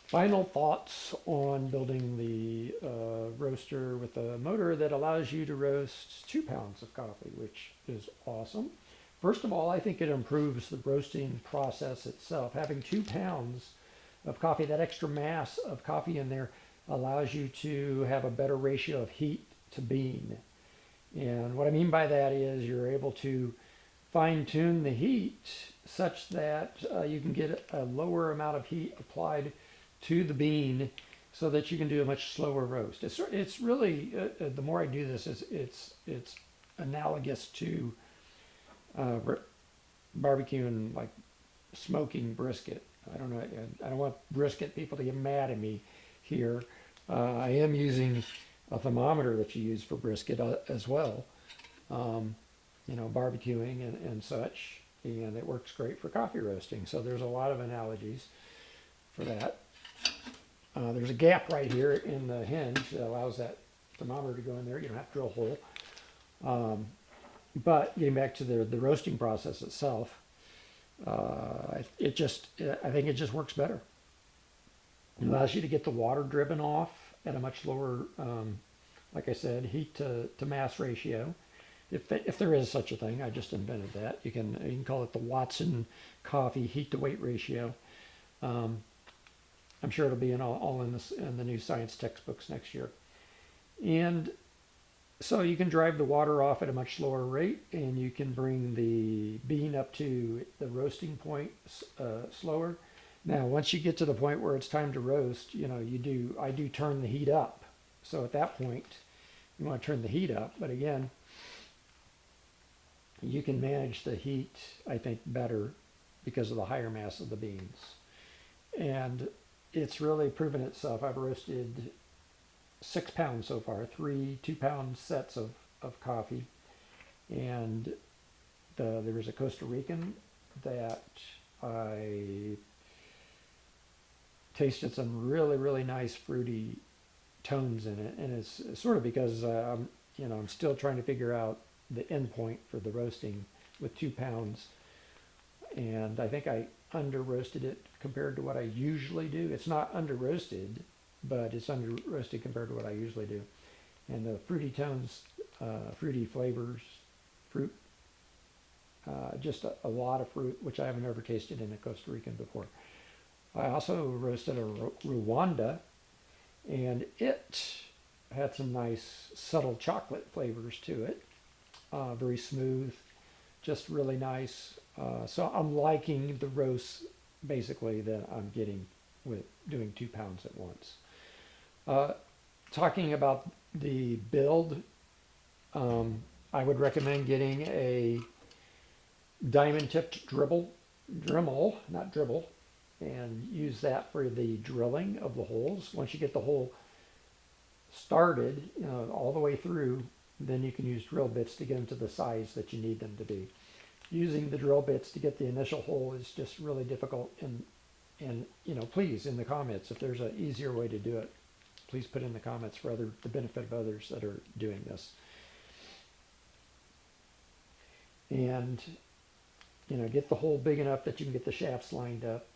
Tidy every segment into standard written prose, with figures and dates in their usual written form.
Final thoughts on building the roaster with a motor that allows you to roast 2 pounds of coffee, which is awesome. First of all, I think it improves the roasting process itself. Having 2 pounds of coffee, that extra mass of coffee in there, allows you to have a better ratio of heat to bean. And what I mean by that is you're able to fine tune the heat such that you can get a lower amount of heat applied to the bean so that you can do a much slower roast. It's really, the more I do this, it's analogous to uh, barbecuing, like smoking brisket. I don't know, I don't want brisket people to get mad at me here. I am using a thermometer that you use for brisket as well, barbecuing and such, and it works great for coffee roasting. So there's a lot of analogies for that. There's a gap right here in the hinge that allows that thermometer to go in there. You don't have to drill a hole. But getting back to the roasting process itself, I think it just works better. It allows you to get the water driven off at a much lower, like I said, heat to mass ratio. If there is such a thing, I just invented that. You can call it the Watson coffee heat to weight ratio. Um, I'm sure it'll be all in the new science textbooks next year. And so you can drive the water off at a much slower rate, and you can bring the bean up to the roasting point slower. Now, once you get to the point where it's time to roast, I do turn the heat up. So at that point, you want to turn the heat up. But again, you can manage the heat, I think, better because of the higher mass of the beans. And it's really proven itself. I've roasted 6 pounds so far, three 2 pound sets of coffee. And there was a Costa Rican that I tasted some really, really nice fruity tones in it. And it's sort of because I'm still trying to figure out the end point for the roasting with 2 pounds. And I think I under roasted it compared to what I usually do. It's not under roasted, but it's under roasted compared to what I usually do. And the fruity tones, fruity flavors, fruit, just a lot of fruit, which I haven't ever tasted in a Costa Rican before. I also roasted a Rwanda, and it had some nice subtle chocolate flavors to it. Very smooth, just really nice. So I'm liking the roast basically that I'm getting with doing 2 pounds at once. Uh, Talking about the build, I would recommend getting a diamond tipped Dremel, not dribble, and use that for the drilling of the holes. Once you get the hole started, all the way through, then you can use drill bits to get them to the size that you need them to be. Using the drill bits to get the initial hole is just really difficult, and please, in the comments, if there's an easier way to do it, please put in the comments for the benefit of others that are doing this. And get the hole big enough that you can get the shafts lined up.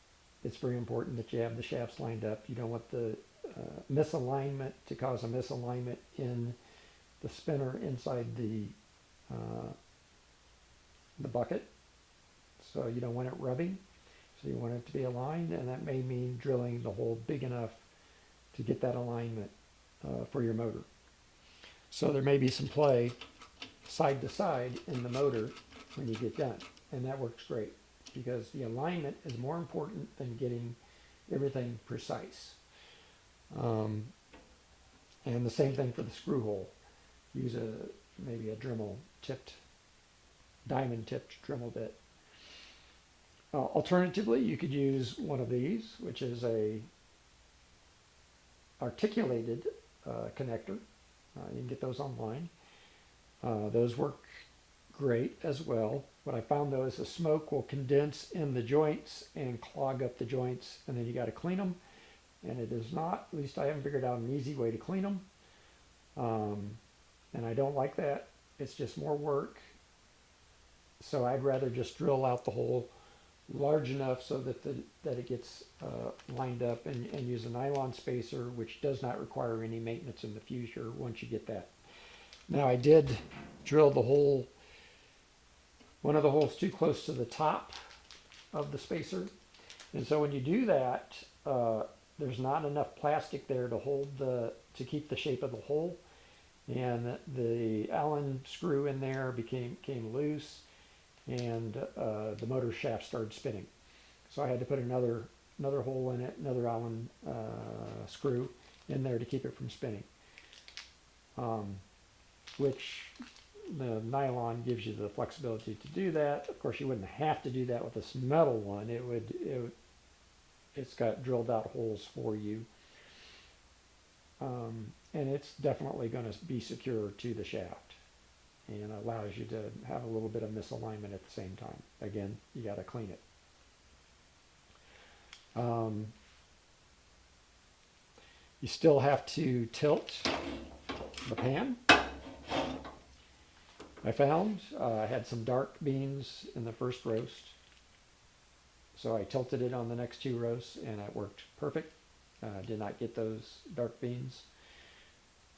It's very important that you have the shafts lined up. You don't want the misalignment to cause a misalignment in the spinner inside the bucket. So you don't want it rubbing. So you want it to be aligned, and that may mean drilling the hole big enough to get that alignment for your motor. So there may be some play side to side in the motor when you get done, and that works great because the alignment is more important than getting everything precise. And the same thing for the screw hole. Use maybe a Dremel tipped, diamond tipped Dremel bit. Alternatively, you could use one of these, which is a articulated connector. You can get those online. Those work great as well. What I found though is the smoke will condense in the joints and clog up the joints, and then you got to clean them. And it is not, at least I haven't figured out an easy way to clean them. And I don't like that. It's just more work. So I'd rather just drill out the hole large enough so that that it gets lined up, and use a nylon spacer, which does not require any maintenance in the future once you get that. Now I did drill the hole, one of the holes too close to the top of the spacer, and so when you do that, there's not enough plastic there to hold to keep the shape of the hole, and the Allen screw in there came loose, and the motor shaft started spinning. So I had to put another hole in it, another Allen screw in there to keep it from spinning, which the nylon gives you the flexibility to do that. Of course, you wouldn't have to do that with this metal one. It's got drilled out holes for you, and it's definitely going to be secure to the shaft, and allows you to have a little bit of misalignment at the same time. Again, you got to clean it. You still have to tilt the pan. I found I had some dark beans in the first roast, so I tilted it on the next two roasts, and it worked perfect. Did not get those dark beans.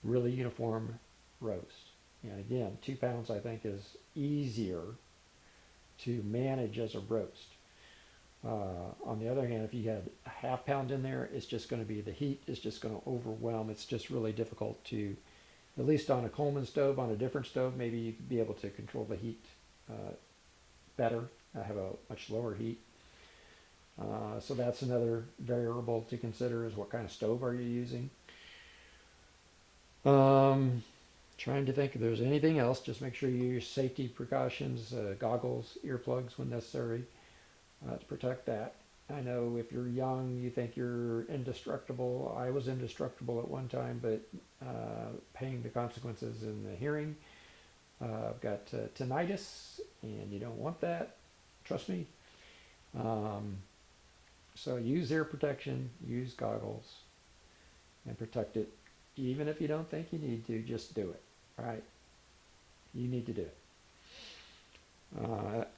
Really uniform roast. And again, 2 pounds I think is easier to manage as a roast. On the other hand, if you had a ½ pound in there, it's just going to be, the heat is just going to overwhelm. It's just really difficult to, at least on a Coleman stove. On a different stove, maybe you could be able to control the heat better, have a much lower heat. So that's another variable to consider, is what kind of stove are you using. Trying to think if there's anything else. Just make sure you use safety precautions, goggles, earplugs when necessary, to protect that. I know if you're young, you think you're indestructible. I was indestructible at one time, but paying the consequences in the hearing. I've got tinnitus, and you don't want that. Trust me. So use ear protection, use goggles, and protect it. Even if you don't think you need to, just do it. All right? You need to do it.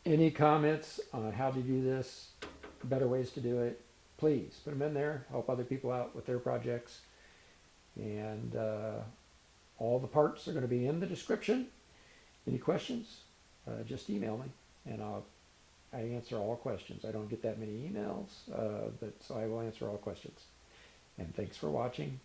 Any comments on how to do this, better ways to do it, please put them in there. Help other people out with their projects. And all the parts are going to be in the description. Any questions, just email me, and I answer all questions. I don't get that many emails, but so I will answer all questions. And thanks for watching.